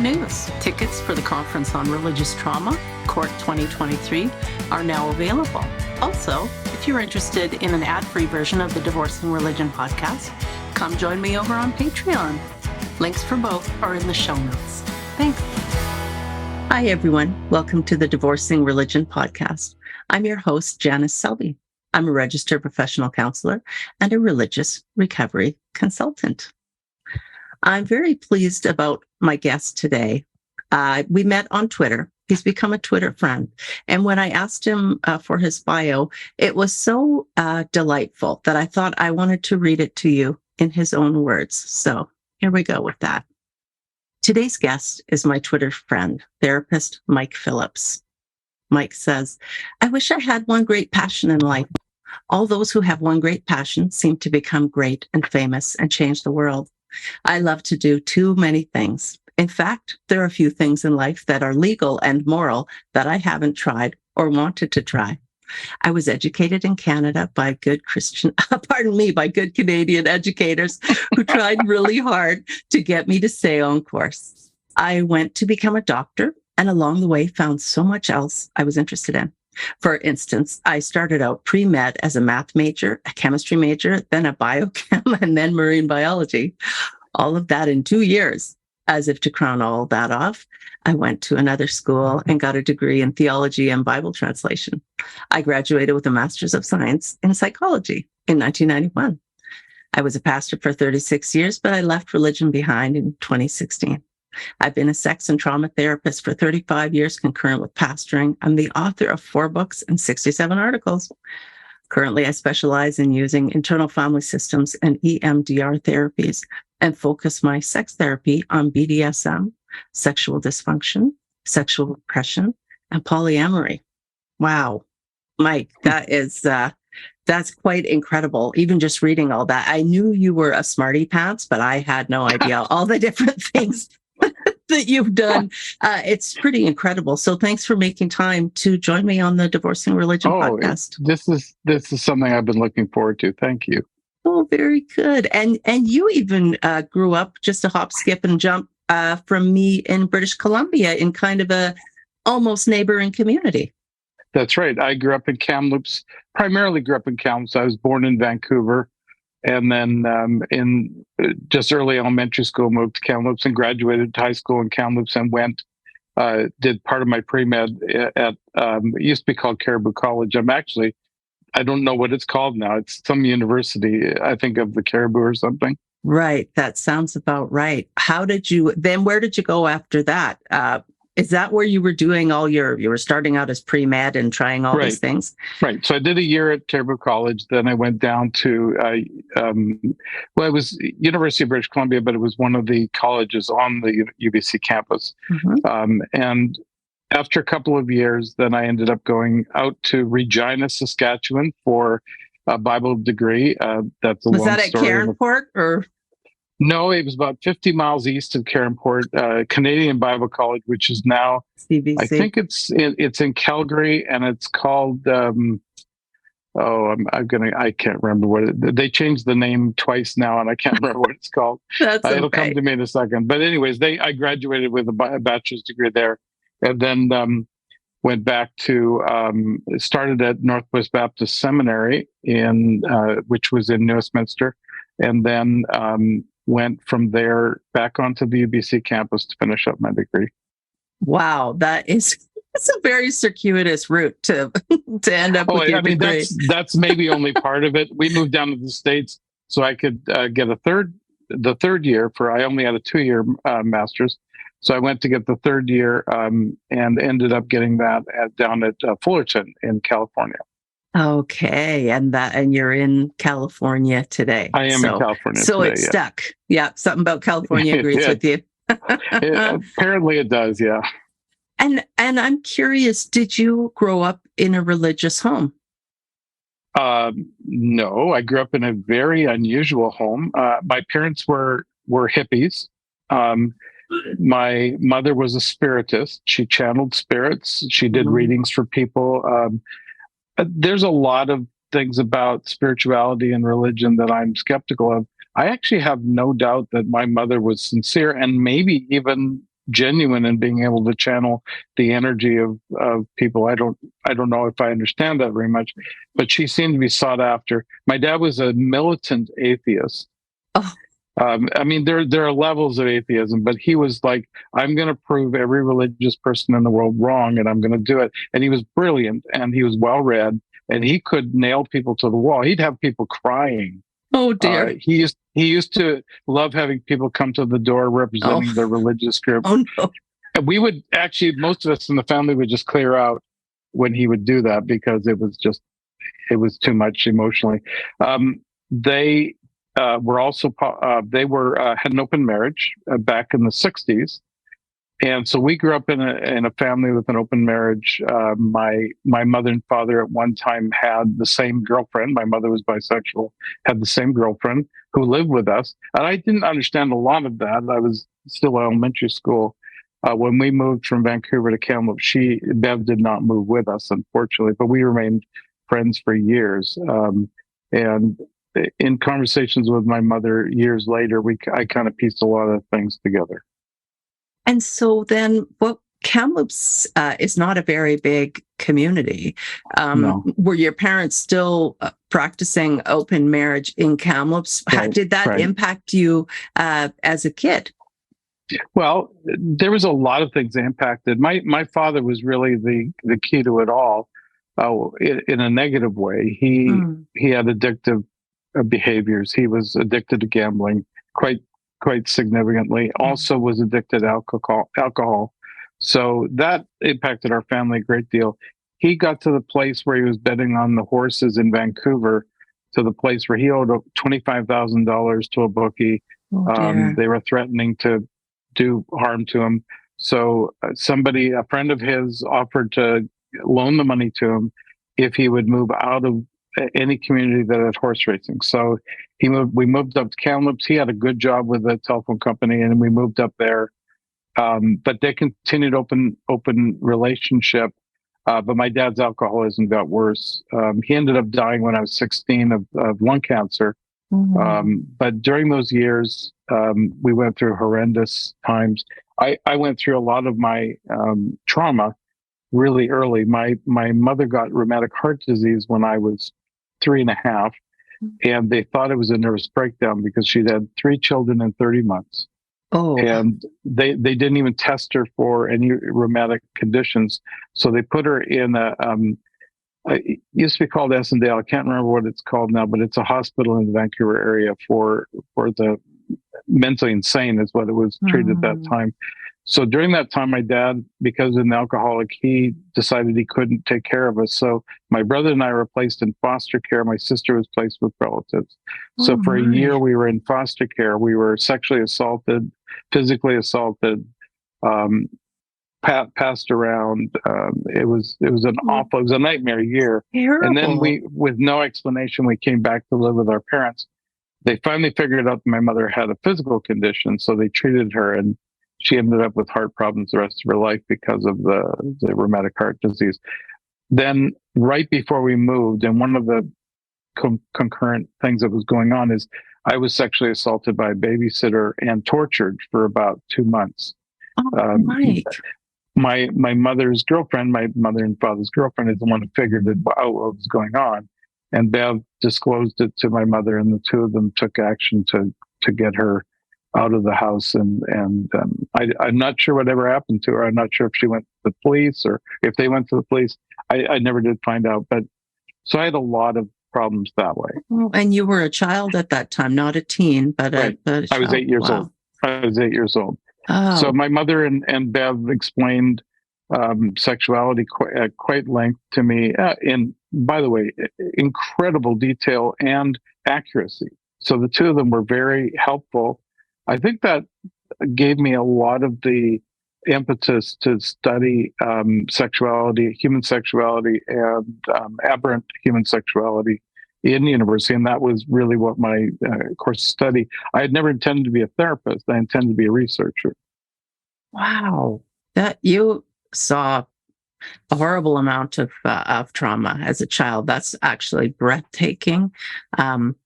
news. Tickets for the Conference on Religious Trauma, Court 2023, are now available. Also, if you're interested in an ad-free version of the Divorcing Religion podcast, come join me over on Patreon. Links for both are in the show notes. Thanks. Hi, everyone. Welcome to the Divorcing Religion podcast. I'm your host, Janice Selby. I'm a registered professional counselor and a religious recovery consultant. I'm very pleased about my guest today. We met on Twitter. He's become a Twitter friend. And when I asked him for his bio, it was so delightful that I thought I wanted to read it to you in his own words. So here we go with that. Today's guest is my Twitter friend, therapist Mike Phillips. Mike says, I wish I had one great passion in life. All those who have one great passion seem to become great and famous and change the world. I love to do too many things. In fact, there are a few things in life that are legal and moral that I haven't tried or wanted to try. I was educated in Canada by good Canadian educators who tried really hard to get me to stay on course. I went to become a doctor and along the way found so much else I was interested in. For instance, I started out pre-med as a math major, a chemistry major, then a biochem, and then marine biology. All of that in 2 years. As if to crown all that off, I went to another school and got a degree in theology and Bible translation. I graduated with a Master's of Science in Psychology in 1991. I was a pastor for 36 years, but I left religion behind in 2016. I've been a sex and trauma therapist for 35 years concurrent with pastoring. I'm the author of 4 books and 67 articles. Currently, I specialize in using internal family systems and EMDR therapies and focus my sex therapy on BDSM, sexual dysfunction, sexual repression, and polyamory. Wow. Mike, that's quite incredible. Even just reading all that. I knew you were a smarty pants, but I had no idea all the different things that you've done. It's pretty incredible. So thanks for making time to join me on the Divorcing Religion podcast. This is something I've been looking forward to. Thank you. Oh, very good. And you even grew up just a hop, skip, and jump from me in British Columbia in kind of a almost neighboring community. That's right. I grew up in Kamloops, primarily grew up in Kamloops. I was born in Vancouver. And then in just early elementary school, moved to Kamloops and graduated high school in Kamloops and did part of my pre-med at, it used to be called Caribou College. I don't know what it's called now. It's some university, I think, of the Caribou or something. Right. That sounds about right. Where did you go after that? Is that where you were doing you were starting out as pre-med and trying all these things? Right. So I did a year at Caribou College. Then I went down to, it was University of British Columbia, but it was one of the colleges on the UBC campus. Mm-hmm. And after a couple of years, then I ended up going out to Regina, Saskatchewan for a Bible degree. That's a long story. Was that at Cairnport or? No, it was about 50 miles east of Cairnport, Canadian Bible College, which is now, CBC. I think it's in Calgary, and it's called, I can't remember they changed the name twice now, and I can't remember what it's called. That's okay. It'll come to me in a second. But anyways, I graduated with a bachelor's degree there, and then went back to, started at Northwest Baptist Seminary which was in New Westminster, and then went from there back onto the UBC campus to finish up my degree. Wow, that's a very circuitous route to end up with your degree. That's maybe only part of it. We moved down to the States so I could get the third year I only had a 2-year master's. So I went to get the third year and ended up getting that down at Fullerton in California. Okay, and you're in California today. I am in California so today. It's stuck. Yeah, something about California agrees with you. Apparently it does, yeah. And I'm curious, did you grow up in a religious home? No, I grew up in a very unusual home. My parents were hippies. My mother was a spiritist. She channeled spirits. She did readings for people. There's a lot of things about spirituality and religion that I'm skeptical of. I actually have no doubt that my mother was sincere and maybe even genuine in being able to channel the energy of people. I don't know if I understand that very much, but she seemed to be sought after. My dad was a militant atheist. Oh, I mean, there are levels of atheism, but he was like, I'm going to prove every religious person in the world wrong, and I'm going to do it. And he was brilliant, and he was well read, and he could nail people to the wall. He'd have people crying. oh dear. He used to love having people come to the door representing Oh. their religious group. Oh no. And we would actually, most of us in the family would just clear out when he would do that because it was too much emotionally. They were also had an open marriage back in the 60s. And so we grew up in a family with an open marriage. My mother and father at one time had the same girlfriend. My mother was bisexual, had the same girlfriend who lived with us. And I didn't understand a lot of that. I was still in elementary school. When we moved from Vancouver to Kamloops, Bev did not move with us, unfortunately, but we remained friends for years. And in conversations with my mother years later, I kind of pieced a lot of things together. And so then, Kamloops is not a very big community. No. Were your parents still practicing open marriage in Kamloops? How did that impact you as a kid? Well, there was a lot of things that impacted. My father was really the key to it all, in a negative way. He had addictive behaviors. He was addicted to gambling quite significantly. Also was addicted to alcohol. So that impacted our family a great deal. He got to the place where he was betting on the horses in Vancouver, to the place where he owed $25,000 to a bookie. They were threatening to do harm to him. So a friend of his, offered to loan the money to him if he would move out of any community that had horse racing. So we moved up to Kamloops. He had a good job with a telephone company, and we moved up there. But they continued open relationship. But my dad's alcoholism got worse. He ended up dying when I was 16 of lung cancer. But during those years, we went through horrendous times. I went through a lot of my trauma really early. My mother got rheumatic heart disease when I was 3.5, and they thought it was a nervous breakdown because she'd had 3 children in 30 months. Oh. And they didn't even test her for any rheumatic conditions. So they put her in it used to be called Essendale. I can't remember what it's called now, but it's a hospital in the Vancouver area for the mentally insane is what it was treated at that time. So during that time, my dad, because of an alcoholic, he decided he couldn't take care of us. So my brother and I were placed in foster care. My sister was placed with relatives. So for a year, we were in foster care. We were sexually assaulted, physically assaulted, passed around. It was a nightmare year. Terrible. And then with no explanation, we came back to live with our parents. They finally figured out that my mother had a physical condition, so they treated her, and she ended up with heart problems the rest of her life because of the rheumatic heart disease. Then right before we moved, and one of the concurrent things that was going on is I was sexually assaulted by a babysitter and tortured for about 2 months. Oh, Mike. My mother's girlfriend, my mother and father's girlfriend, is the one who figured out what was going on. And Bev disclosed it to my mother, and the two of them took action to get her out of the house. And I'm not sure whatever happened to her. I'm not sure if she went to the police or if they went to the police. I never did find out. But so I had a lot of problems that way. And you were a child at that time, not a teen, but right. a I was 8 years wow. old. I was 8 years old. Oh. So my mother and Bev explained sexuality at quite length to me in, by the way, incredible detail and accuracy. So the two of them were very helpful. I think that gave me a lot of the impetus to study sexuality, human sexuality, and aberrant human sexuality in university. And that was really what my course of study. I had never intended to be a therapist. I intended to be a researcher. Wow. That you saw a horrible amount of trauma as a child. That's actually breathtaking.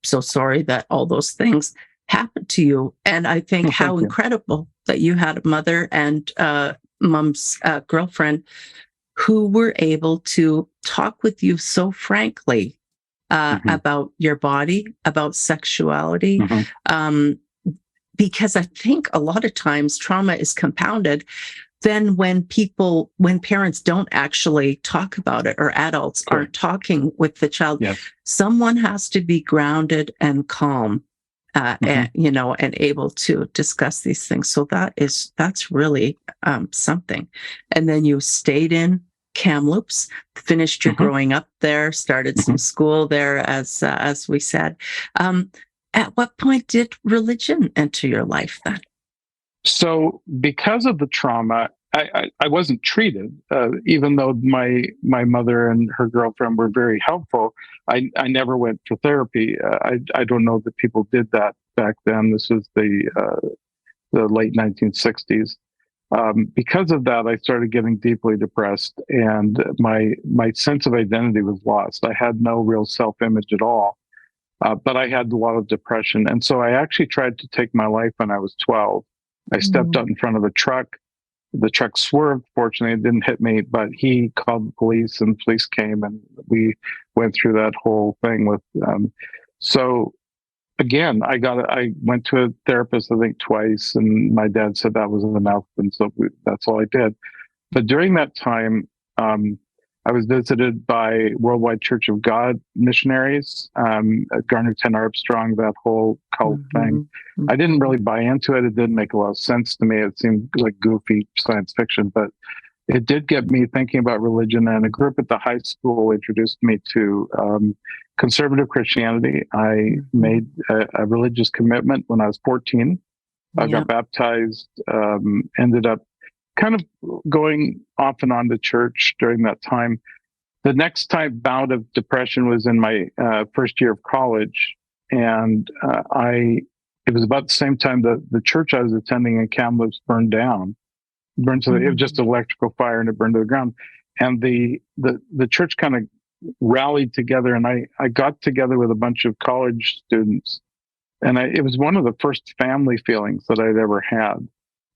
So sorry that all those things happened to you. And I think how incredible that you had a mother and mom's girlfriend who were able to talk with you so frankly about your body, about sexuality. Because I think a lot of times trauma is compounded then when parents don't actually talk about it, or adults aren't talking with the child, someone has to be grounded and calm, and able to discuss these things. So that's really something. And then you stayed in Kamloops, finished your growing up there, started some school there, as we said. At what point did religion enter your life then? So because of the trauma, I wasn't treated, even though my mother and her girlfriend were very helpful. I never went for therapy. I don't know that people did that back then. This was the late 1960s. Because of that, I started getting deeply depressed, and my sense of identity was lost. I had no real self-image at all, but I had a lot of depression. And so I actually tried to take my life when I was 12. I stepped out in front of a truck. The truck swerved. Fortunately, it didn't hit me, but he called the police, and police came, and we went through that whole thing with. So again, I went to a therapist, I think twice, and my dad said that was enough, and so that's all I did. But during that time, I was visited by Worldwide Church of God missionaries, Garner 10 Armstrong, that whole cult thing. I didn't really buy into it. It didn't make a lot of sense to me. It seemed like goofy science fiction, but it did get me thinking about religion. And a group at the high school introduced me to conservative Christianity. I made a religious commitment when I was 14. I got baptized, ended up kind of going off and on to church during that time. The next bout of depression was in my first year of college. And it was about the same time that the church I was attending in Kamloops burned to it was just electrical fire, and it burned to the ground. And the church kind of rallied together, and I got together with a bunch of college students. And it was one of the first family feelings that I'd ever had.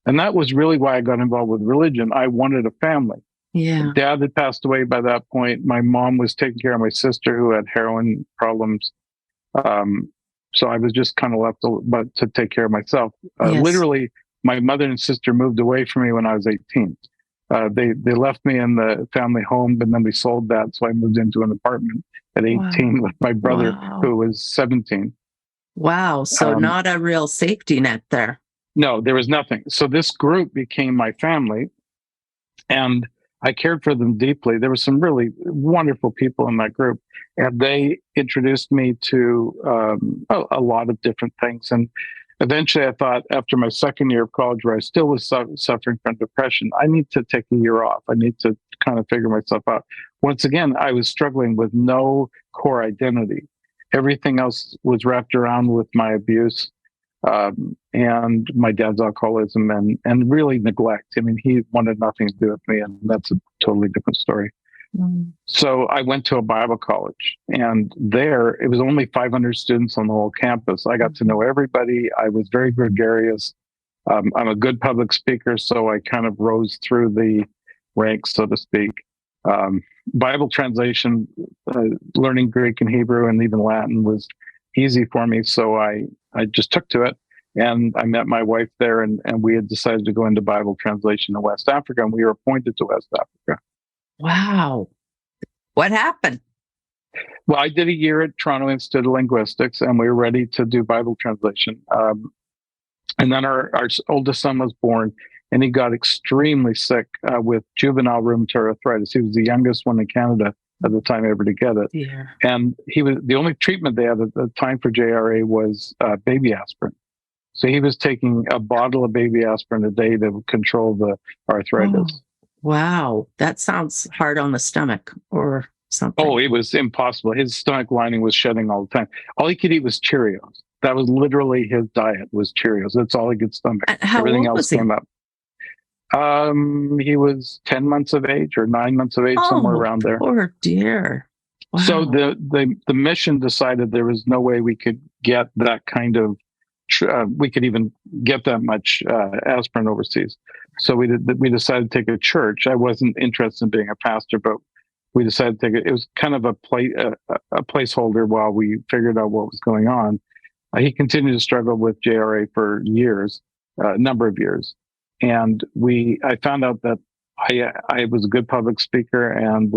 And that was really why I got involved with religion. I wanted a family. Yeah. Dad had passed away by that point. My mom was taking care of my sister who had heroin problems. So I was just kind of left to take care of myself. Literally, my mother and sister moved away from me when I was 18. They left me in the family home, but then we sold that. So I moved into an apartment at 18 with my brother, who was 17. Wow. So not a real safety net there. No, there was nothing. So this group became my family, and I cared for them deeply. There were some really wonderful people in that group, and they introduced me to a lot of different things. And eventually I thought, after my second year of college, where I still was suffering from depression, I need to take a year off. I need to kind of figure myself out. Once again, I was struggling with no core identity. Everything else was wrapped around with my abuse. And my dad's alcoholism and really neglect. I mean, he wanted nothing to do with me, and that's a totally different story. So I went to a Bible college, and there it was only 500 students on the whole campus. I got to know everybody. I was very gregarious. I'm a good public speaker, so I kind of rose through the ranks, so to speak. Bible translation, learning Greek and Hebrew and even Latin was easy for me, so I just took to it, and I met my wife there, and we had decided to go into Bible translation in West Africa, and we were appointed to West Africa. Wow. What happened? Well, I did a year at Toronto Institute of Linguistics, and we were ready to do Bible translation. And then our oldest son was born, and he got extremely sick with juvenile rheumatoid arthritis. He was the youngest one in Canada at the time ever to get it. Yeah. And the only treatment they had at the time for JRA was baby aspirin. So he was taking a bottle of baby aspirin a day to control the arthritis. Oh, wow. That sounds hard on the stomach or something. Oh, it was impossible. His stomach lining was shedding all the time. All he could eat was Cheerios. That was literally his diet, was Cheerios. That's all he could stomach. Everything else came up. He was 10 months of age or 9 months of age, somewhere around there. Poor dear. Wow. So the mission decided there was no way we could get that kind of we could even get that much aspirin overseas. So we decided to take a church. I wasn't interested in being a pastor, but we decided to take it. It was kind of a placeholder while we figured out what was going on. He continued to struggle with JRA for years, a number of years. And I found out that I was a good public speaker, and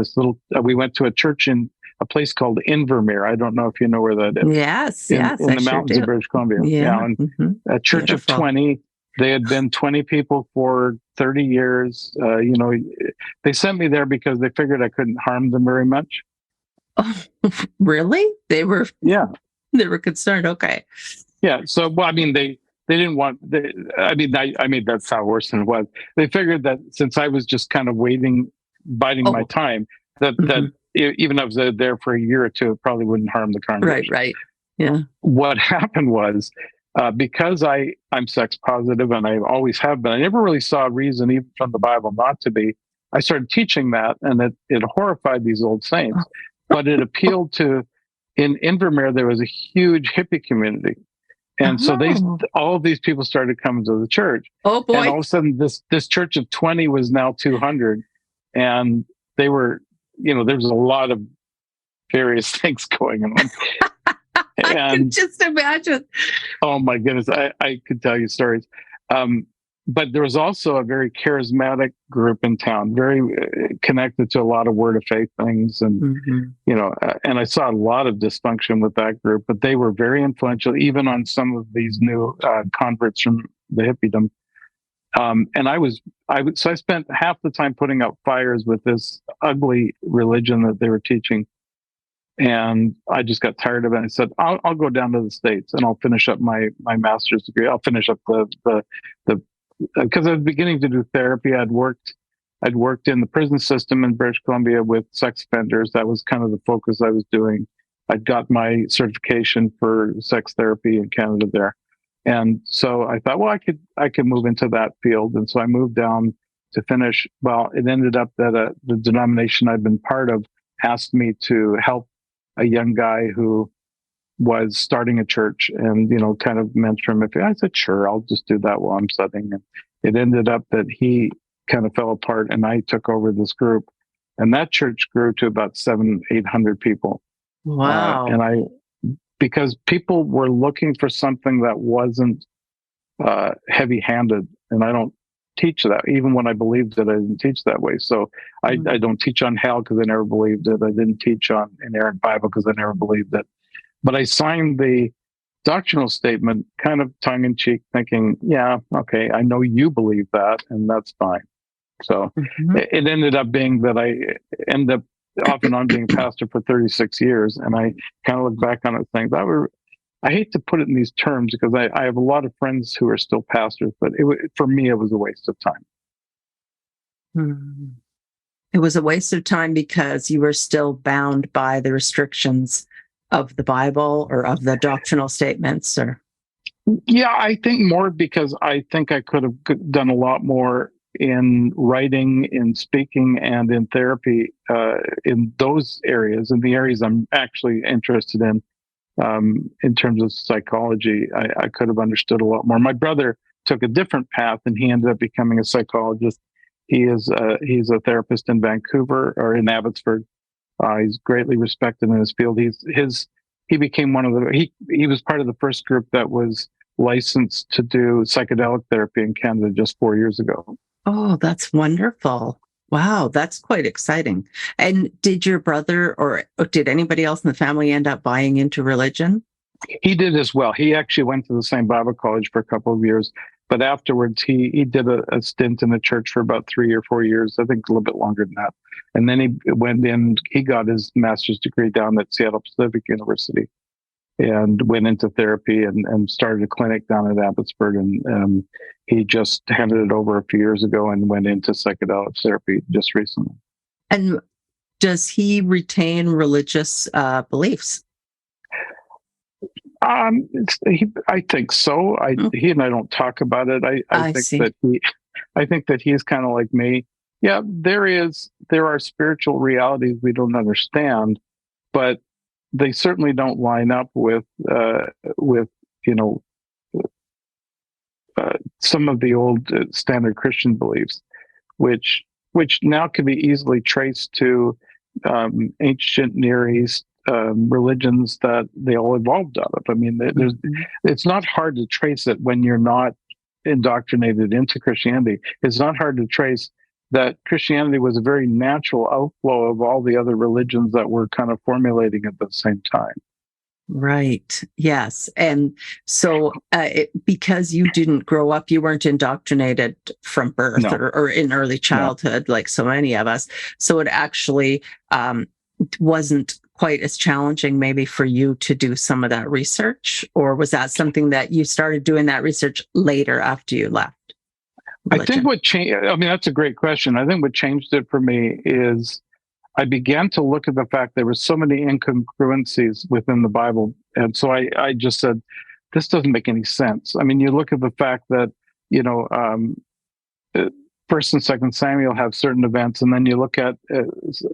we went to a church in a place called Invermere. I don't know if you know where that is. Yes, in the mountains of British Columbia. Yeah. And a church Beautiful. of 20. They had been 20 people for 30 years. They sent me there because they figured I couldn't harm them very much. Oh, really? They were concerned. Okay. Yeah. So, well, I mean, they didn't want. I mean, that sounded worse than it was. They figured that since I was just kind of biding my time, that even if I was there for a year or two, it probably wouldn't harm the congregation. Right. Yeah. What happened was, because I'm sex positive and I always have been, I never really saw a reason, even from the Bible, not to be. I started teaching that, and it horrified these old saints. But it appealed to. In Invermere, there was a huge hippie community. And so all of these people started coming to the church. Oh boy. And all of a sudden this church of 20 was now 200. And they were, there was a lot of various things going on. I can just imagine. Oh my goodness. I could tell you stories. But there was also a very charismatic group in town, very connected to a lot of word of faith things. And, and I saw a lot of dysfunction with that group, but they were very influential, even on some of these new converts from the hippiedom. And so I spent half the time putting out fires with this ugly religion that they were teaching. And I just got tired of it. I said, I'll go down to the States and I'll finish up my master's degree. I'll finish up because I was beginning to do therapy. I'd worked in the prison system in British Columbia with sex offenders. That was kind of the focus I was doing. I'd got my certification for sex therapy in Canada there. And so I thought, well, I could move into that field. And so I moved down to finish. Well, it ended up that the denomination I'd been part of asked me to help a young guy who was starting a church and, kind of mentor him. I said, sure, I'll just do that while I'm studying. And it ended up that he kind of fell apart and I took over this group, and that church grew to about 700-800 people. Wow. Because people were looking for something that wasn't heavy handed. And I don't teach that. Even when I believed it, I didn't teach that way. So I don't teach on hell because I never believed it. I didn't teach on inerrant Bible because I never believed it. But I signed the doctrinal statement kind of tongue-in-cheek, thinking, yeah, okay, I know you believe that, and that's fine. So it ended up being that I ended up off and on being a pastor for 36 years, and I kind of look back on it and think, I hate to put it in these terms because I have a lot of friends who are still pastors, but for me, it was a waste of time. It was a waste of time because you were still bound by the restrictions of the Bible or of the doctrinal statements, or? Yeah, I think more because I think I could have done a lot more in writing, in speaking, and in therapy, in those areas, in the areas I'm actually interested in terms of psychology. I could have understood a lot more. My brother took a different path, and he ended up becoming a psychologist. He's a therapist in Vancouver or in Abbotsford. He's greatly respected in his field. He became one of he was part of the first group that was licensed to do psychedelic therapy in Canada just 4 years ago. Oh, that's wonderful. Wow, that's quite exciting. And did your brother or did anybody else in the family end up buying into religion? He did as well. He actually went to the same Bible college for a couple of years, but afterwards he did a stint in the church for about 3 or 4 years, I think a little bit longer than that. And then he got his master's degree down at Seattle Pacific University and went into therapy and started a clinic down at Abbotsford. And he just handed it over a few years ago and went into psychedelic therapy just recently. And does he retain religious beliefs? I think so. He and I don't talk about it. I think that he's kind of like me. Yeah, there are spiritual realities we don't understand, but they certainly don't line up with some of the old standard Christian beliefs, which now can be easily traced to ancient Near East religions that they all evolved out of. I mean, it's not hard to trace it when you're not indoctrinated into Christianity. It's not hard to trace that Christianity was a very natural outflow of all the other religions that were kind of formulating at the same time. Right. Yes. And so because you didn't grow up, you weren't indoctrinated from birth or in early childhood, like so many of us. So it actually wasn't quite as challenging maybe for you to do some of that research, or was that something that you started doing that research later after you left religion? I think what changed, I mean, that's a great question. I think what changed it for me is I began to look at the fact there were so many incongruencies within the Bible. And so I just said, this doesn't make any sense. I mean, you look at the fact that, First and Second Samuel have certain events, and then you look at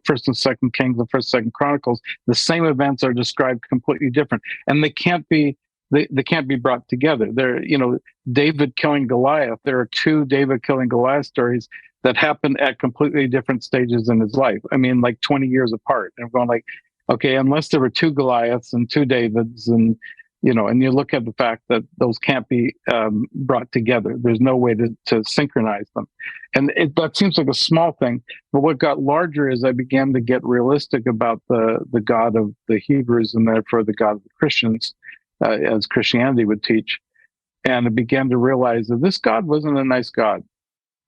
First and Second Kings and First and Second Chronicles. The same events are described completely different, and they can't be brought together. They're, David killing Goliath. There are two David killing Goliath stories that happen at completely different stages in his life. I mean, like 20 years apart. And I'm going like, okay, unless there were two Goliaths and two Davids, and and you look at the fact that those can't be brought together. There's no way to synchronize them. And that seems like a small thing. But what got larger is I began to get realistic about the God of the Hebrews and therefore the God of the Christians, as Christianity would teach. And I began to realize that this God wasn't a nice God.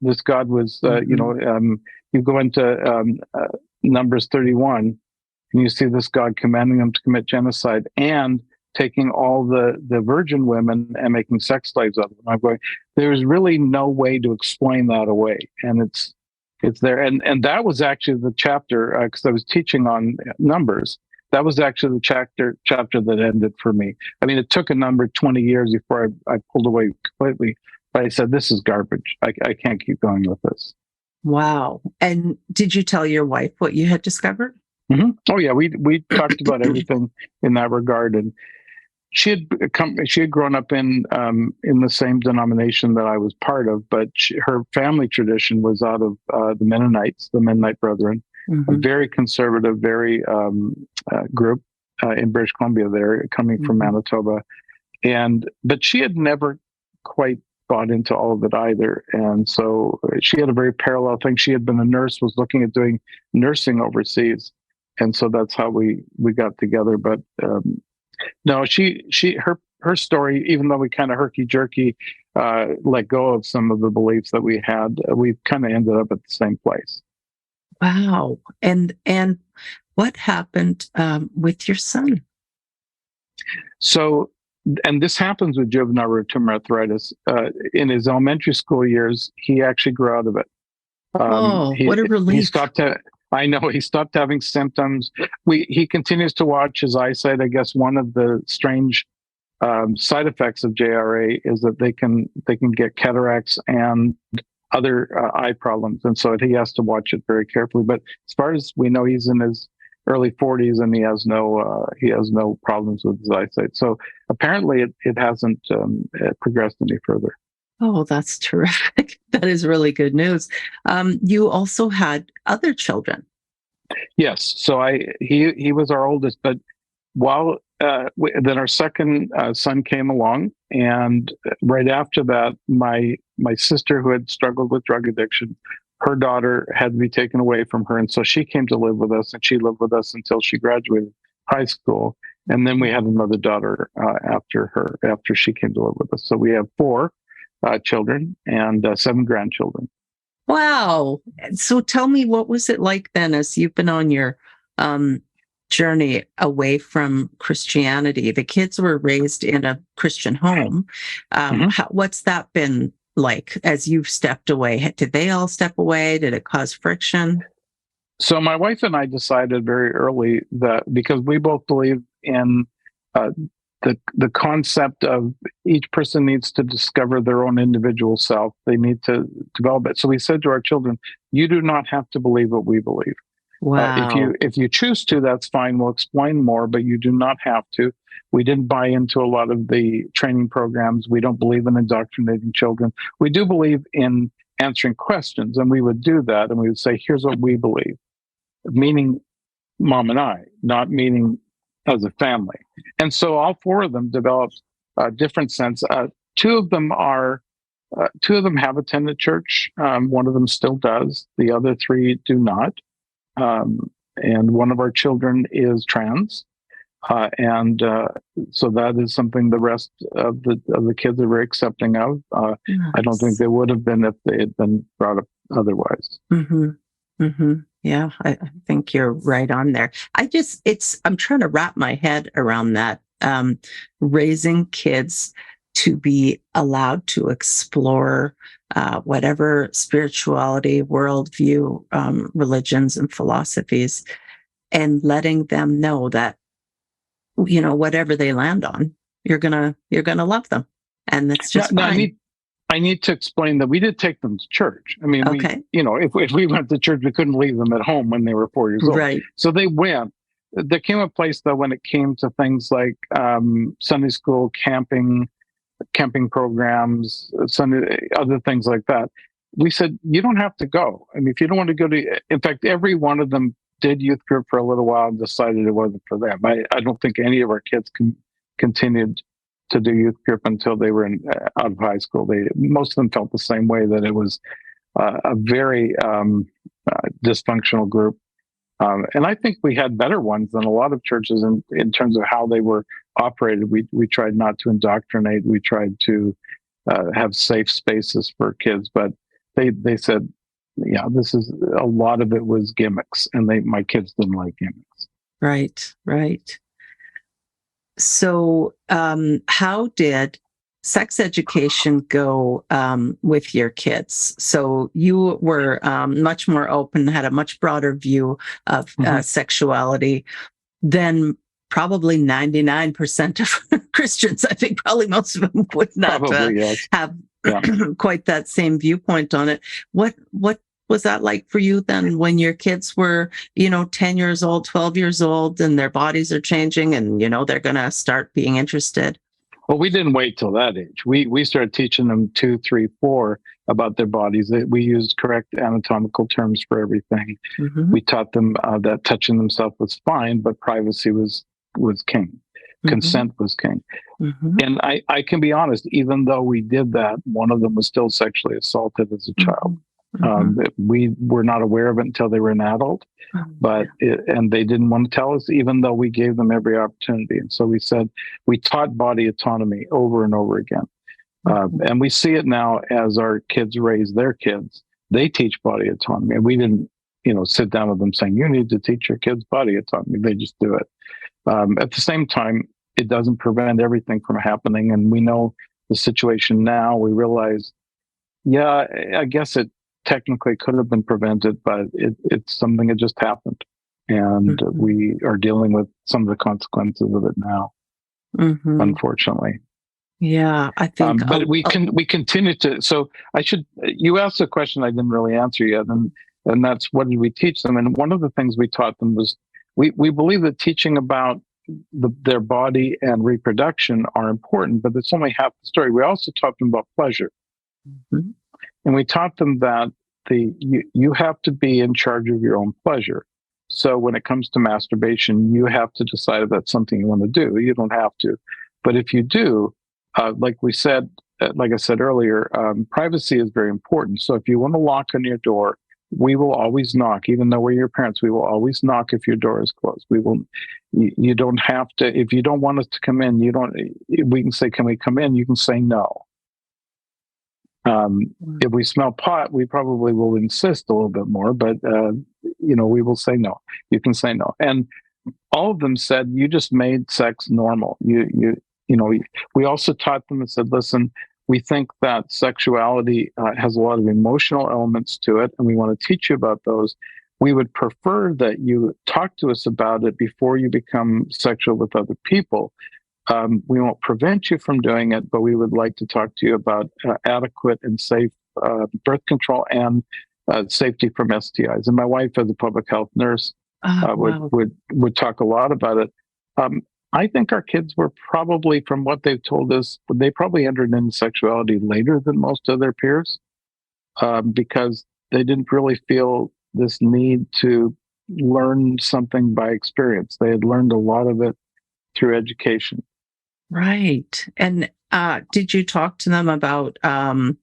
This God was, you go into Numbers 31, and you see this God commanding them to commit genocide and taking all the virgin women and making sex slaves of them. I'm going, there's really no way to explain that away. And it's there. And that was actually the chapter, because I was teaching on Numbers. That was actually the chapter that ended for me. I mean, it took a number 20 years before I pulled away completely. But I said, this is garbage. I can't keep going with this. Wow. And did you tell your wife what you had discovered? Mm-hmm. Oh, yeah. We talked about everything in that regard. And she had grown up in the same denomination that I was part of, but her family tradition was out of the Mennonites, the Mennonite Brethren, a very conservative, very group in British Columbia there, coming from Manitoba. But she had never quite bought into all of it either. And so she had a very parallel thing. She had been a nurse, was looking at doing nursing overseas. And so that's how we got together. But no, her story, even though we kind of herky-jerky let go of some of the beliefs that we had, we kind of ended up at the same place. Wow. And what happened with your son? So, and this happens with juvenile rheumatoid arthritis. In his elementary school years, he actually grew out of it. What a relief. I know he stopped having symptoms. He continues to watch his eyesight. I guess one of the strange side effects of JRA is that they can get cataracts and other eye problems, and so he has to watch it very carefully. But as far as we know, he's in his early 40s and he has no problems with his eyesight. So apparently, it hasn't progressed any further. Oh, that's terrific. That is really good news. You also had other children. Yes. So he was our oldest, but while then our second son came along, and right after that, my sister, who had struggled with drug addiction, her daughter had to be taken away from her, and so she came to live with us, and she lived with us until she graduated high school, and then we had another daughter after she came to live with us. So we have 4 children and 7 grandchildren. Wow. So tell me, what was it like then, as you've been on your journey away from Christianity? The kids were raised in a Christian home. What's that been like as you've stepped away? Did they all step away? Did it cause friction? So my wife and I decided very early that, because we both believe in the concept of each person needs to discover their own individual self. They need to develop it. So we said to our children, you do not have to believe what we believe. Wow. If you choose to, that's fine. We'll explain more, but you do not have to. We didn't buy into a lot of the training programs. We don't believe in indoctrinating children. We do believe in answering questions, and we would do that, and we would say, here's what we believe, meaning mom and I, not meaning as a family. And so all four of them developed a different sense. Two of them have attended church. One of them still does. The other three do not. And one of our children is trans. And so that is something the rest of the kids are very accepting of. Nice. I don't think they would have been if they had been brought up otherwise. Mm-hmm. Mm-hmm. Yeah, I think you're right on there. I'm trying to wrap my head around that. Raising kids to be allowed to explore whatever spirituality, worldview, religions, and philosophies, and letting them know that, whatever they land on, you're gonna love them, and that's just fine. I need to explain that we did take them to church. I mean, okay. if we went to church, we couldn't leave them at home when they were 4 years old. Right. So they went. There came a place, though, when it came to things like Sunday school, camping programs, other things like that. We said, you don't have to go. I mean, if you don't want to go in fact, every one of them did youth group for a little while and decided it wasn't for them. I don't think any of our kids continued to do youth group until they were out of high school. Most of them felt the same way, that it was a very dysfunctional group. And I think we had better ones than a lot of churches in terms of how they were operated. We tried not to indoctrinate. We tried to have safe spaces for kids. But they said, yeah, a lot of it was gimmicks, and my kids didn't like gimmicks. Right, right. So how did sex education go with your kids? So you were much more open, had a much broader view of sexuality than probably 99% of Christians. I think probably most of them would not have quite that same viewpoint on it. What was that like for you then, when your kids were, 10 years old, 12 years old, and their bodies are changing and, they're going to start being interested? Well, we didn't wait till that age. We started teaching them 2, 3, 4 about their bodies. We used correct anatomical terms for everything. Mm-hmm. We taught them that touching themselves was fine, but privacy was king. Mm-hmm. Consent was king. Mm-hmm. And I can be honest, even though we did that, one of them was still sexually assaulted as a child. Mm-hmm. We were not aware of it until they were an adult, and they didn't want to tell us, even though we gave them every opportunity. And so we taught body autonomy over and over again. And we see it now as our kids raise their kids. They teach body autonomy. And we didn't, sit down with them saying, you need to teach your kids body autonomy. They just do it. At the same time, it doesn't prevent everything from happening. And we know the situation now. We realize, I guess it technically could have been prevented, but it's something that just happened. And we are dealing with some of the consequences of it now, unfortunately. Yeah, I think. But we continue to. So you asked a question I didn't really answer yet, and that's, what did we teach them? And one of the things we taught them was, we believe that teaching about their body and reproduction are important, but it's only half the story. We also taught them about pleasure. Mm-hmm. And we taught them that you have to be in charge of your own pleasure. So when it comes to masturbation, you have to decide if that's something you want to do. You don't have to. But if you do, like I said earlier, privacy is very important. So if you want to lock on your door, we will always knock. Even though we're your parents, we will always knock if your door is closed. You don't have to, if you don't want us to come in, we can say, can we come in? You can say no. If we smell pot, we probably will insist a little bit more, but we will say no. You can say no. And all of them said, you just made sex normal. We also taught them and said, listen, we think that sexuality has a lot of emotional elements to it, and we want to teach you about those. We would prefer that you talk to us about it before you become sexual with other people. We won't prevent you from doing it, but we would like to talk to you about adequate and safe birth control and safety from STIs. And my wife, as a public health nurse, would talk a lot about it. I think our kids were probably, from what they've told us, they probably entered into sexuality later than most of their peers, because they didn't really feel this need to learn something by experience. They had learned a lot of it through education. Right. And did you talk to them about um,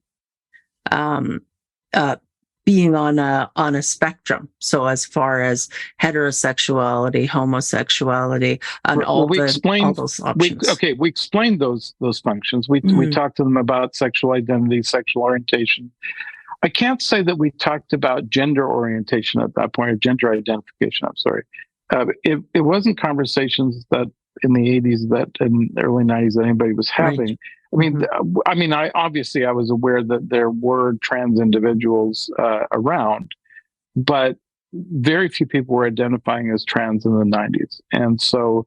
uh, being on a spectrum? So as far as heterosexuality, homosexuality, and Well, we all explained those options. we explained those functions. We Mm, talked to them about sexual identity, sexual orientation. I can't say that we talked about gender orientation at that point, or gender identification. I'm sorry. It wasn't conversations that in the 80s, that in the early 90s, that anybody was right. having. Hmm. I obviously I was aware that there were trans individuals around, but very few people were identifying as trans in the 90s, and so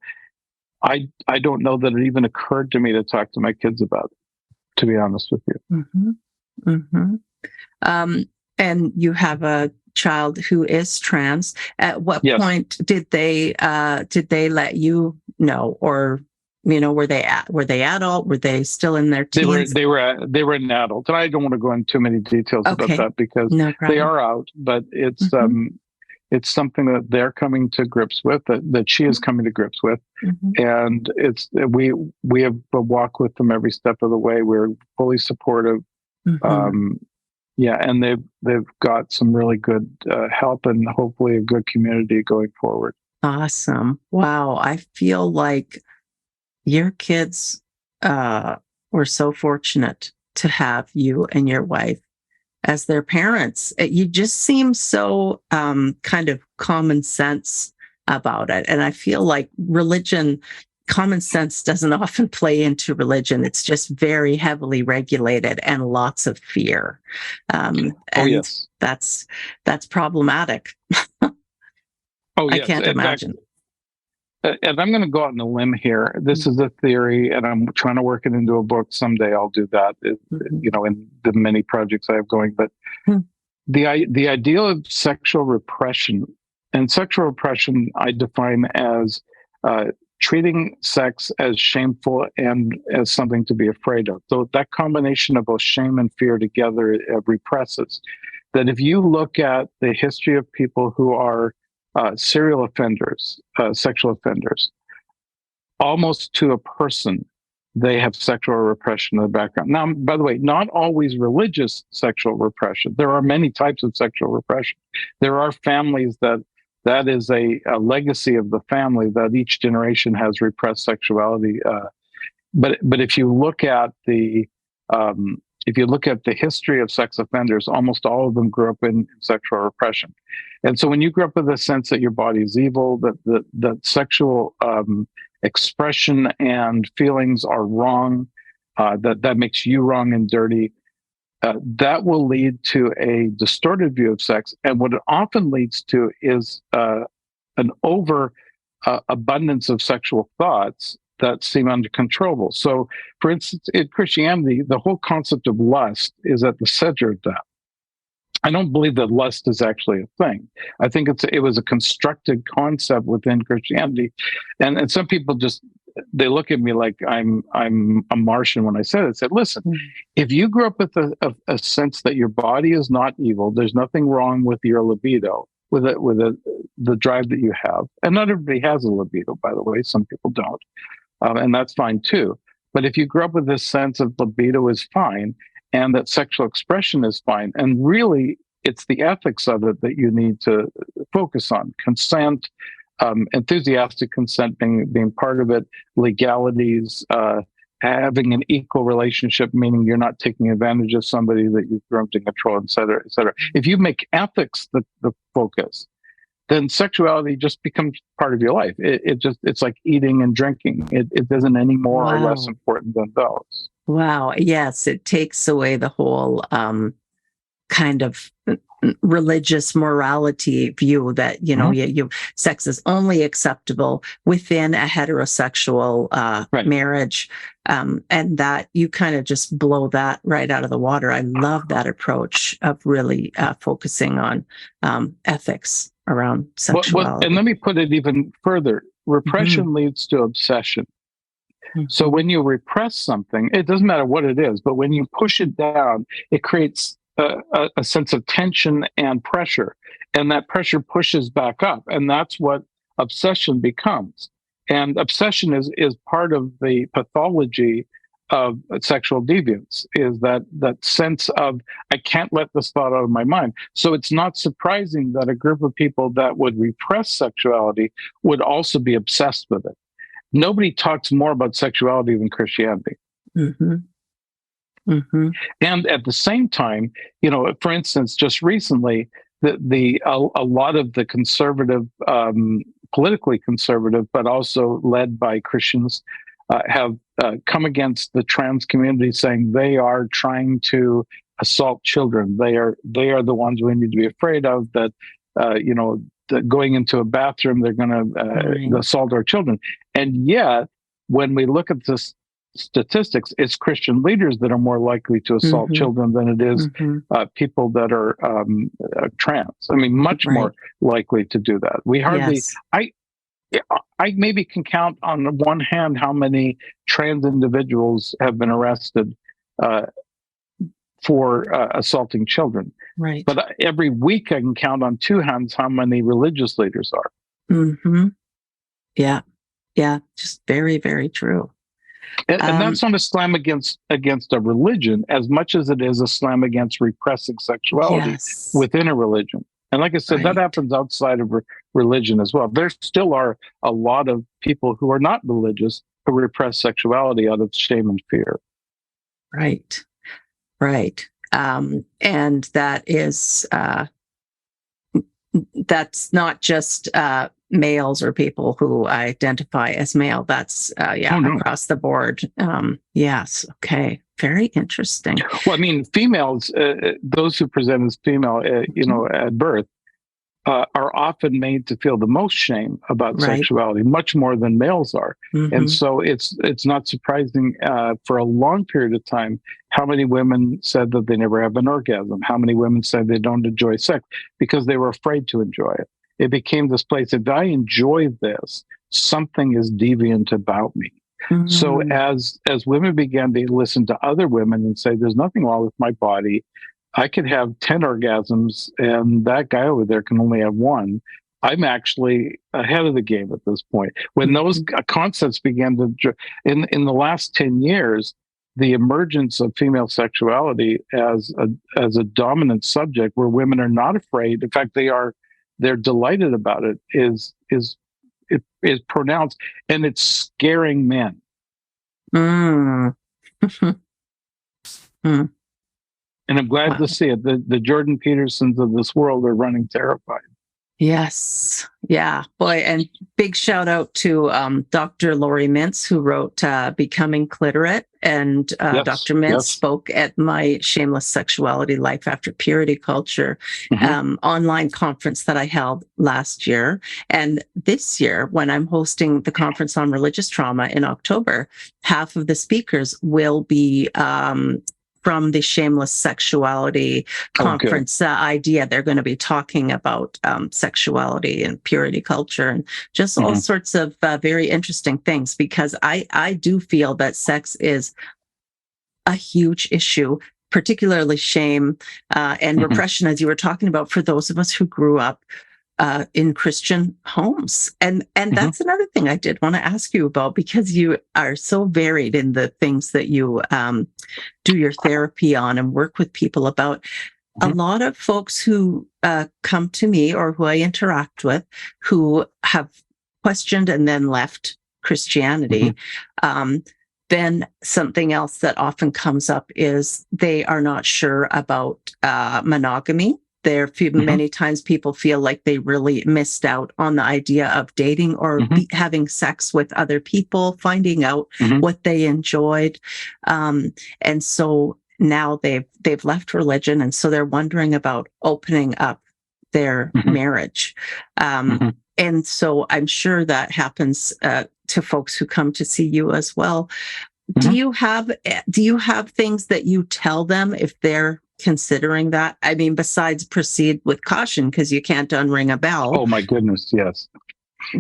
I don't know that it even occurred to me to talk to my kids about it, to be honest with you. Hmm. Hmm. And you have a child who is trans. At what Yes. point did they let you know, or were they adult? Were they still in their teens? They were an adult, and I don't want to go into too many details about Okay, that because no they problem. are out. But Hmm. it's something that they're coming to grips with, that she is coming to grips with, Hmm. and we have a walk with them every step of the way. We're fully supportive. Hmm. Um, yeah, and they've got some really good help, and hopefully a good community going forward. Awesome! Wow, I feel like your kids were so fortunate to have you and your wife as their parents. You just seem so kind of common sense about it. And I feel like common sense doesn't often play into religion. It's just very heavily regulated and lots of fear. Oh And yes, that's problematic. oh I yes. can't In fact, imagine. and I'm going to go out on a limb here. This is a theory, and I'm trying to work it into a book. Someday I'll do that, Mm-hmm. in the many projects I have going. But the idea of sexual repression, and sexual repression I define as treating sex as shameful and as something to be afraid of. So that combination of both shame and fear together represses. That if you look at the history of people who are serial offenders, sexual offenders, almost to a person, they have sexual repression in the background. Now, by the way, not always religious sexual repression. There are many types of sexual repression. There are families that is a legacy of the family, that each generation has repressed sexuality. But if you look at the history of sex offenders, almost all of them grew up in sexual repression. And so when you grew up with a sense that your body is evil, that sexual expression and feelings are wrong, that makes you wrong and dirty, that will lead to a distorted view of sex. And what it often leads to is an over abundance of sexual thoughts that seem uncontrollable. So, for instance, in Christianity, the whole concept of lust is at the center of that. I don't believe that lust is actually a thing. I think it was a constructed concept within Christianity, and some people just, they look at me like I'm a Martian when I said it. I said, listen, if you grew up with a sense that your body is not evil, there's nothing wrong with your libido, the drive that you have, and not everybody has a libido, by the way. Some people don't, and that's fine too. But if you grew up with this sense of libido is fine, and that sexual expression is fine, and really it's the ethics of it that you need to focus on. Consent, enthusiastic consent being part of it, legalities, having an equal relationship, meaning you're not taking advantage of somebody that you've grown to control, et cetera, et cetera. If you make ethics the focus, then sexuality just becomes part of your life. It's like eating and drinking. It isn't any more or less Wow. important than those. Wow. Yes, it takes away the whole kind of religious morality view that sex is only acceptable within a heterosexual Right. marriage, and that you kind of just blow that right out of the water. I love that approach of really focusing on ethics around sexuality. And let me put it even further. repression leads to obsession. So when you repress something, it doesn't matter what it is, but when you push it down, it creates a sense of tension and pressure. And that pressure pushes back up. And that's what obsession becomes. And obsession is part of the pathology of sexual deviance, is that sense of, I can't let this thought out of my mind. So it's not surprising that a group of people that would repress sexuality would also be obsessed with it. Nobody talks more about sexuality than Christianity. And at the same time, for instance, just recently, a lot of the conservative, politically conservative, but also led by Christians, have come against the trans community, saying they are trying to assault children. They are the ones we need to be afraid of. That going into a bathroom, they're going to assault our children. And yet, when we look at this statistics, it's Christian leaders that are more likely to assault children than it is people that are trans. I mean, much more likely to do that. We hardly. I maybe can count on the one hand how many trans individuals have been arrested for assaulting children. Right. But every week I can count on two hands how many religious leaders are. Yeah. Yeah. Just very, very true. And that's not a slam against a religion as much as it is a slam against repressing sexuality within a religion. And like I said, that happens outside of religion as well. There still are a lot of people who are not religious who repress sexuality out of shame and fear. Right. And that is, that's not just males or people who identify as male. That's, across the board. Yes. Okay. Very interesting. Well, I mean, females, those who present as female, at birth, are often made to feel the most shame about sexuality, much more than males are. And so it's not surprising for a long period of time how many women said that they never have an orgasm, how many women said they don't enjoy sex because they were afraid to enjoy it. It became this place, if I enjoy this, something is deviant about me. So as women began to listen to other women and say, there's nothing wrong with my body, I could have 10 orgasms and that guy over there can only have one, I'm actually ahead of the game at this point. When those concepts began to, in the last 10 years, the emergence of female sexuality as a dominant subject where women are not afraid, in fact, they're delighted about it, is pronounced, and it's scaring men. And I'm glad to see it. The Jordan Petersons of this world are running terrified. Yes. Yeah. Boy, and big shout out to Dr. Lori Mintz, who wrote Becoming Cliterate. And Dr. Mintz spoke at my Shameless Sexuality, Life After Purity Culture online conference that I held last year. And this year, when I'm hosting the conference on religious trauma in October, half of the speakers will be from the Shameless Sexuality conference idea. They're going to be talking about sexuality and purity culture and just all sorts of very interesting things, because I do feel that sex is a huge issue, particularly shame and repression, as you were talking about, for those of us who grew up in Christian homes. And that's another thing I did want to ask you about, because you are so varied in the things that you do your therapy on and work with people about. A lot of folks who come to me or who I interact with who have questioned and then left Christianity, then something else that often comes up is they are not sure about monogamy. Many times people feel like they really missed out on the idea of dating or having sex with other people, finding out what they enjoyed. And so now they've left religion, and so they're wondering about opening up their marriage. And so I'm sure that happens to folks who come to see you as well. Do you have things that you tell them if they're considering that? I mean, besides proceed with caution, because you can't unring a bell. Oh my goodness, yes.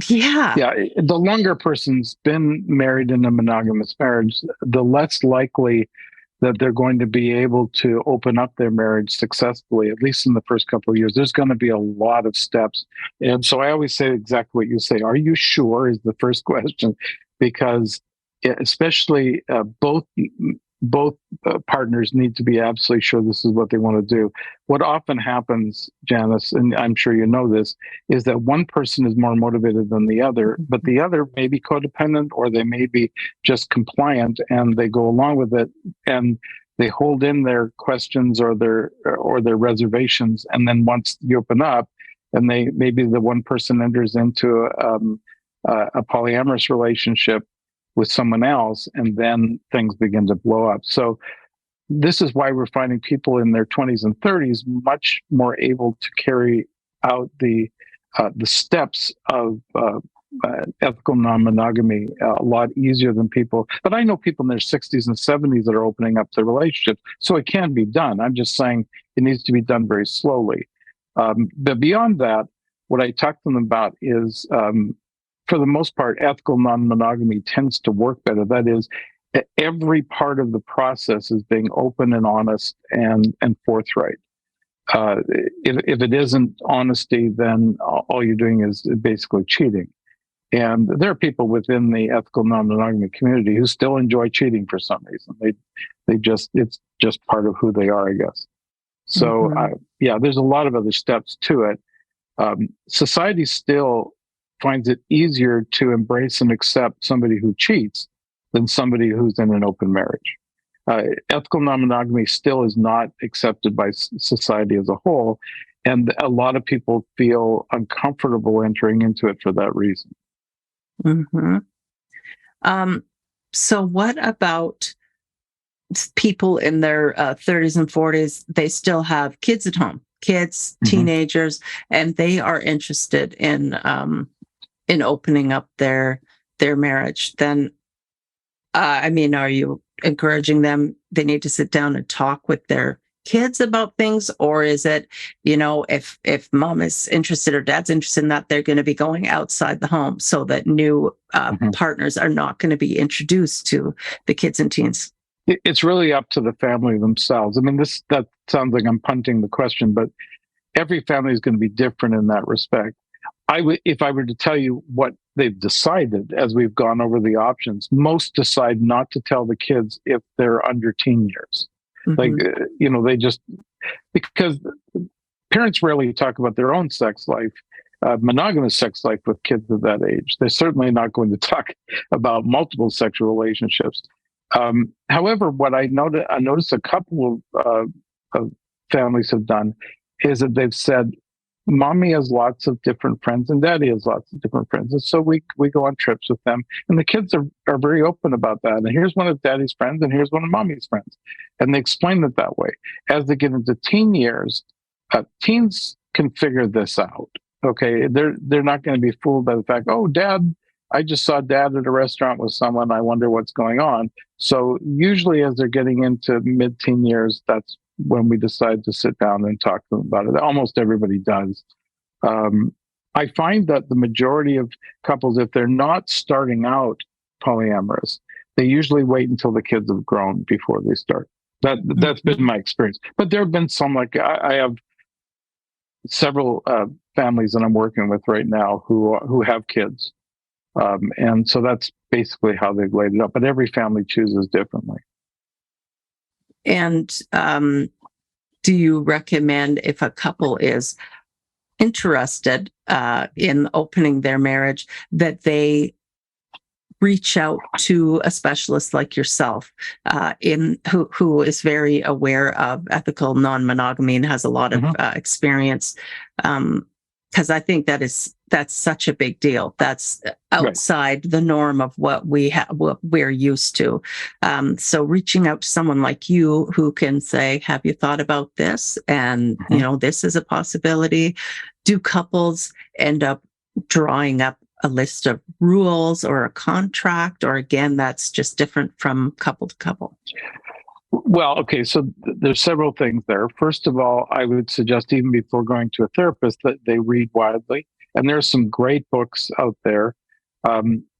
Yeah. Yeah, the longer a person's been married in a monogamous marriage, the less likely that they're going to be able to open up their marriage successfully, at least in the first couple of years. There's going to be a lot of steps. And so I always say exactly what you say. Are you sure is the first question, because especially both partners need to be absolutely sure this is what they want to do. What often happens, Janice, and I'm sure you know this, is that one person is more motivated than the other, but the other may be codependent or they may be just compliant and they go along with it and they hold in their questions or their reservations. And then once you open up and maybe the one person enters into a polyamorous relationship with someone else, and then things begin to blow up. So this is why we're finding people in their 20s and 30s much more able to carry out the steps of ethical non-monogamy a lot easier than people. But I know people in their 60s and 70s that are opening up their relationships, so it can be done. I'm just saying it needs to be done very slowly. But beyond that, what I talk to them about is, for the most part, ethical non-monogamy tends to work better. That is, every part of the process is being open and honest and forthright. If it isn't honesty, then all you're doing is basically cheating. And there are people within the ethical non-monogamy community who still enjoy cheating for some reason. It's just part of who they are, I guess. So there's a lot of other steps to it. Society still finds it easier to embrace and accept somebody who cheats than somebody who's in an open marriage. Ethical non-monogamy still is not accepted by society as a whole, and a lot of people feel uncomfortable entering into it for that reason. Mm-hmm. So what about people in their 30s and 40s? They still have kids at home, kids, teenagers, and they are interested in opening up their marriage. Then, are you encouraging them? They need to sit down and talk with their kids about things, or is it, if mom is interested or dad's interested in that, they're going to be going outside the home so that new partners are not going to be introduced to the kids and teens? It's really up to the family themselves. I mean, that sounds like I'm punting the question, but every family is going to be different in that respect. If I were to tell you what they've decided as we've gone over the options, most decide not to tell the kids if they're under teen years. They just, because parents rarely talk about their own sex life, monogamous sex life with kids of that age. They're certainly not going to talk about multiple sexual relationships. However, what I noticed a couple of families have done is that they've said, mommy has lots of different friends and daddy has lots of different friends. And so we go on trips with them. And the kids are very open about that. And here's one of daddy's friends and here's one of mommy's friends. And they explain it that way. As they get into teen years, teens can figure this out. Okay. They're not going to be fooled by the fact, oh, I just saw dad at a restaurant with someone. I wonder what's going on. So usually as they're getting into mid-teen years, that's when we decide to sit down and talk to them about it. Almost everybody does. I find that the majority of couples, if they're not starting out polyamorous, they usually wait until the kids have grown before they start. That's been my experience. But there have been some, like I have several families that I'm working with right now who have kids. And so that's basically how they've laid it up. But every family chooses differently. And do you recommend, if a couple is interested in opening their marriage, that they reach out to a specialist like yourself, who is very aware of ethical non-monogamy and has a lot of experience? Because I think that's such a big deal. That's outside the norm of what we're used to. So reaching out to someone like you who can say, have you thought about this? And, this is a possibility. Do couples end up drawing up a list of rules or a contract? Or again, that's just different from couple to couple? Well, okay, so there's several things there. First of all, I would suggest even before going to a therapist that they read widely. And there's some great books out there.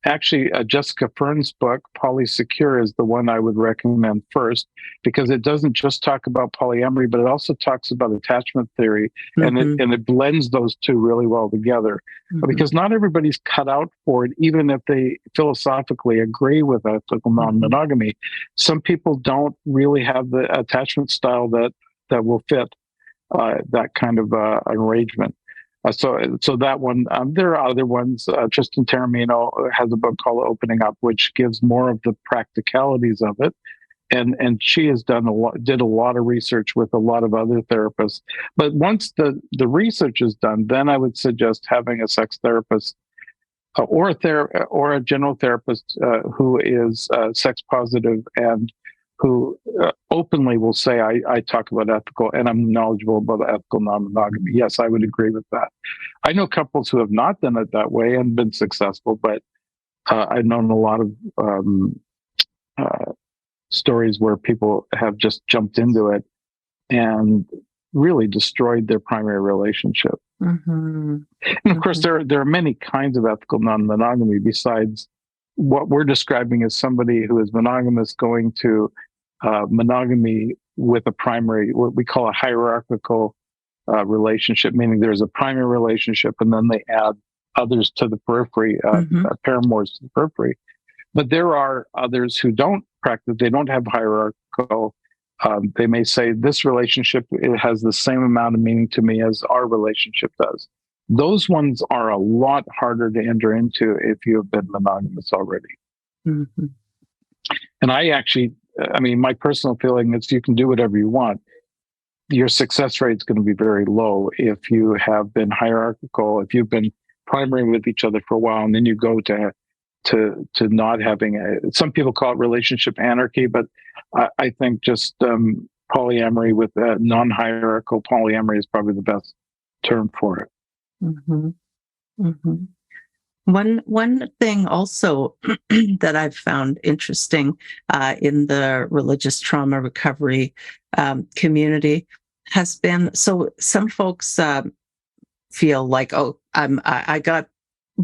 Actually, Jessica Fern's book, Polysecure, is the one I would recommend first, because it doesn't just talk about polyamory, but it also talks about attachment theory, and it blends those two really well together. Because not everybody's cut out for it, even if they philosophically agree with ethical non-monogamy. Some people don't really have the attachment style that will fit that kind of arrangement. So that one, there are other ones. Tristan Taormino has a book called Opening Up, which gives more of the practicalities of it. And she has did a lot of research with a lot of other therapists. But once the research is done, then I would suggest having a sex therapist or a general therapist who is sex positive and who openly will say, I talk about ethical and I'm knowledgeable about ethical non-monogamy. Yes, I would agree with that. I know couples who have not done it that way and been successful, but I've known a lot of stories where people have just jumped into it and really destroyed their primary relationship. And of course, there are many kinds of ethical non-monogamy besides what we're describing as somebody who is monogamous going to monogamy with a primary, what we call a hierarchical relationship, meaning there's a primary relationship and then they add others to the periphery, paramours to the periphery. But there are others who don't practice, they don't have hierarchical. They may say this relationship, it has the same amount of meaning to me as our relationship does. Those ones are a lot harder to enter into if you have been monogamous already. And my personal feeling is you can do whatever you want. Your success rate is going to be very low if you have been hierarchical, if you've been primary with each other for a while, and then you go to not having some people call it relationship anarchy, but I think just polyamory with non-hierarchical polyamory is probably the best term for it. One thing also that I've found interesting in the religious trauma recovery community has been, so some folks feel like, I got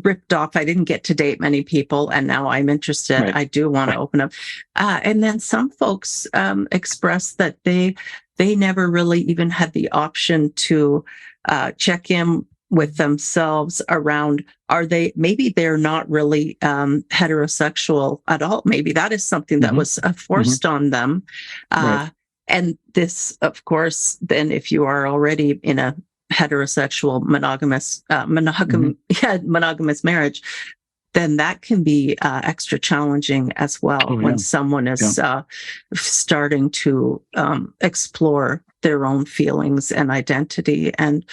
ripped off. I didn't get to date many people, and now I'm interested. Right. I do want to open up. And then some folks express that they never really even had the option to check in with themselves around, maybe they're not really heterosexual at all. Maybe that is something that was forced on them. Right. And this, of course, then if you are already in a heterosexual monogamous marriage, then that can be extra challenging as well when someone is starting to explore their own feelings and identity and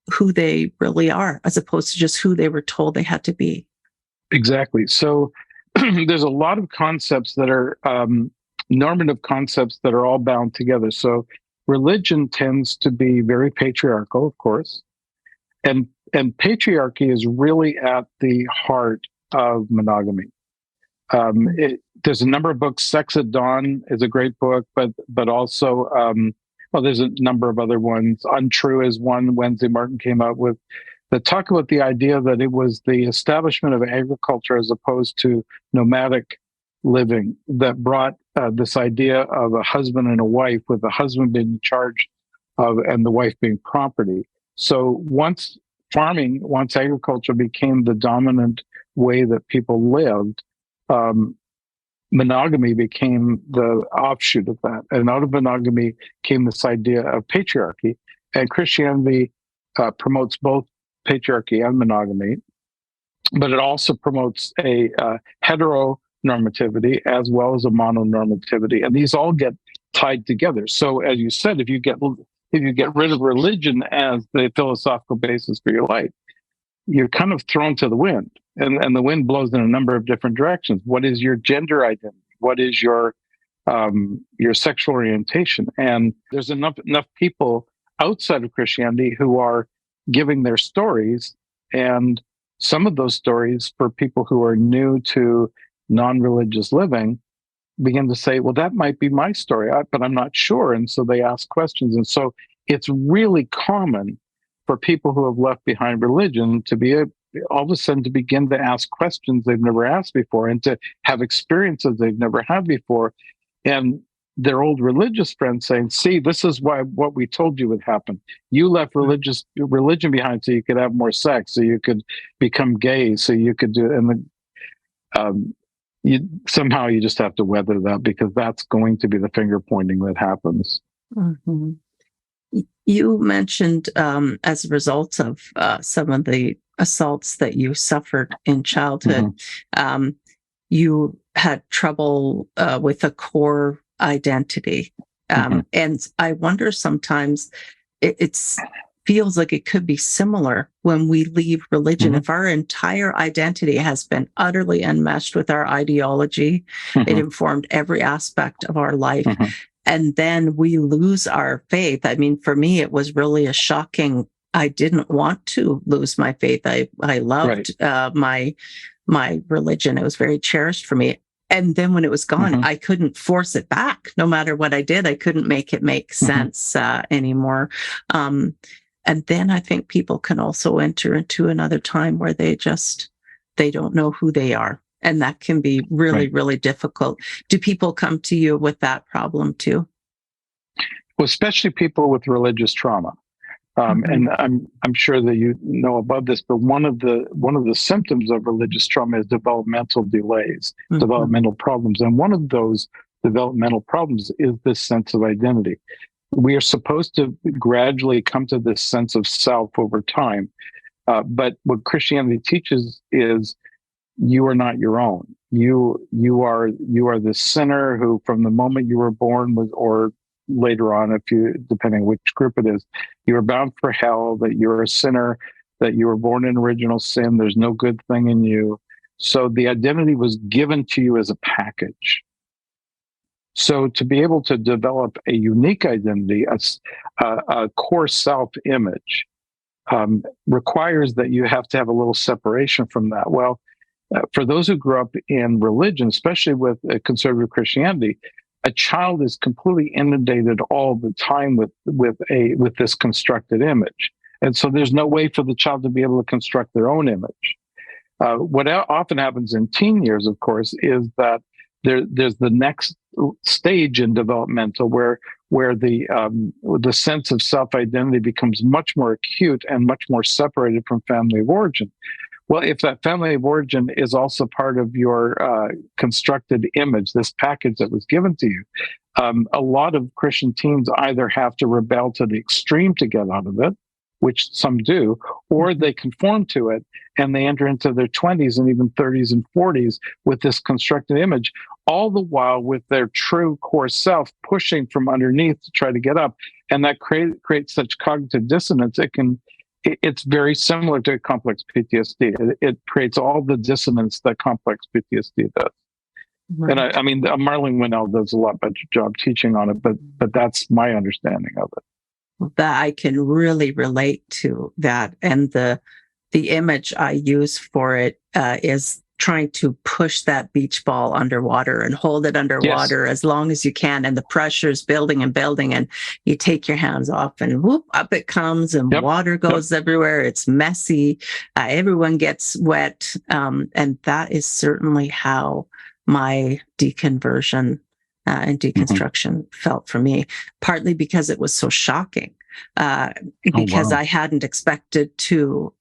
who they really are, as opposed to just who they were told they had to be. Exactly. So there's a lot of concepts that are normative concepts that are all bound together. So religion tends to be very patriarchal, of course, and patriarchy is really at the heart of monogamy. There's a number of books. Sex at Dawn is a great book, but also there's a number of other ones. Untrue is one Wednesday Martin came out with that talk about the idea that it was the establishment of agriculture as opposed to nomadic living that brought this idea of a husband and a wife, with the husband being in charge of and the wife being property. So once agriculture became the dominant way that people lived, monogamy became the offshoot of that. And out of monogamy came this idea of patriarchy. And Christianity promotes both patriarchy and monogamy, but it also promotes a heteronormativity as well as a mononormativity. And these all get tied together. So as you said, if you get rid of religion as the philosophical basis for your life, you're kind of thrown to the wind. And the wind blows in a number of different directions. What is your gender identity? What is your sexual orientation? And there's enough people outside of Christianity who are giving their stories, and some of those stories for people who are new to non-religious living begin to say, well, that might be my story, but I'm not sure. And so they ask questions. And so it's really common for people who have left behind religion to be all of a sudden to begin to ask questions they've never asked before, and to have experiences they've never had before. And their old religious friends saying, see, this is what we told you would happen. You left religion behind so you could have more sex, so you could become gay, so you could do, and somehow you just have to weather that, because that's going to be the finger pointing that happens. Mm-hmm. You mentioned as a result of some of the assaults that you suffered in childhood, you had trouble with a core identity. And I wonder sometimes it feels like it could be similar when we leave religion. If our entire identity has been utterly enmeshed with our ideology, it informed every aspect of our life. And then we lose our faith. I mean, for me, it was really a shocking. I didn't want to lose my faith. I loved my religion. It was very cherished for me. And then when it was gone, I couldn't force it back. No matter what I did, I couldn't make it make sense anymore. And then I think people can also enter into another time where they don't know who they are. And that can be really, really difficult. Do people come to you with that problem too? Well, especially people with religious trauma. And I'm sure that you know about this, but one of the symptoms of religious trauma is developmental delays, developmental problems. And one of those developmental problems is this sense of identity. We are supposed to gradually come to this sense of self over time. But what Christianity teaches is you are not your own. You are the sinner who, from the moment you were born, or later on, depending which group it is, you are bound for hell, that you're a sinner, that you were born in original sin. There's no good thing in you. So the identity was given to you as a package. So to be able to develop a unique identity, a core self-image, requires that you have to have a little separation from that. Well, for those who grew up in religion, especially with conservative Christianity, a child is completely inundated all the time with this constructed image, and so there's no way for the child to be able to construct their own image. What often happens in teen years, of course, is that there's the next stage in developmental where the sense of self-identity becomes much more acute and much more separated from family of origin. Well, if that family of origin is also part of your constructed image, this package that was given to you, a lot of Christian teens either have to rebel to the extreme to get out of it, which some do, or they conform to it and they enter into their 20s and even 30s and 40s with this constructed image, all the while with their true core self pushing from underneath to try to get up. And that creates such cognitive dissonance. It's very similar to complex PTSD. It creates all the dissonance that complex PTSD does. Right. And I mean, Marlene Winnell does a lot better job teaching on it, but that's my understanding of it. That I can really relate to that. And the image I use for it is trying to push that beach ball underwater and hold it underwater as long as you can. And the pressure is building and building, and you take your hands off and whoop, up it comes, and water goes everywhere. It's messy. Everyone gets wet. And that is certainly how my deconversion and deconstruction felt for me, partly because it was so shocking. Because I hadn't expected to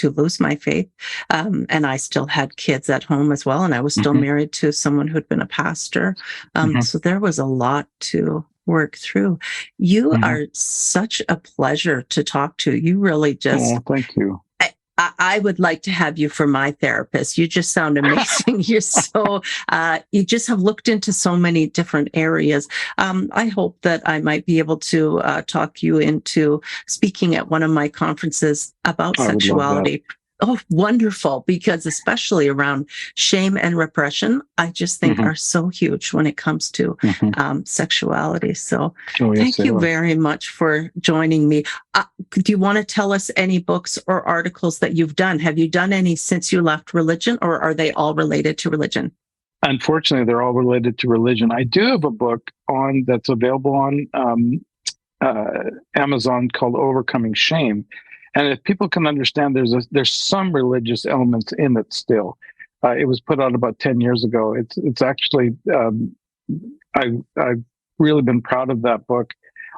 lose my faith, and I still had kids at home as well, and I was still married to someone who'd been a pastor. So there was a lot to work through. You are such a pleasure to talk to. You really just. Oh, thank you. I would like to have you for my therapist. You just sound amazing. You're so, you just have looked into so many different areas. I hope that I might be able to talk you into speaking at one of my conferences about sexuality. Oh, wonderful. Because especially around shame and repression, I just think are so huge when it comes to sexuality. So thank you very much for joining me. Do you want to tell us any books or articles that you've done? Have you done any since you left religion, or are they all related to religion? Unfortunately, they're all related to religion. I do have a book that's available on Amazon called Overcoming Shame. And if people can understand, there's some religious elements in it still. It was put out about 10 years ago. It's actually I've really been proud of that book.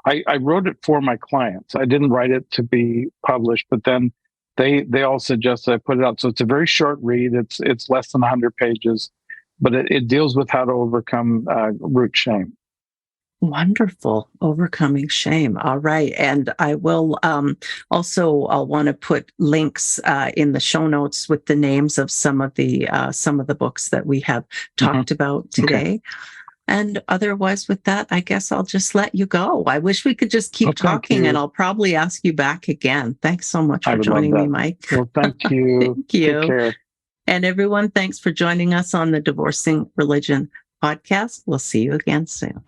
I wrote it for my clients. I didn't write it to be published, but then they all suggested I put it out. So it's a very short read. It's less than 100 pages, but it deals with how to overcome root shame. Wonderful. Overcoming shame. All right. And I will I'll want to put links in the show notes with the names of some of the books that we have talked about today. Okay. And otherwise, with that, I guess I'll just let you go. I wish we could just keep talking, and I'll probably ask you back again. Thanks so much for joining me, Mike. Well, thank you. Thank you. Take care. And everyone, thanks for joining us on the Divorcing Religion podcast. We'll see you again soon.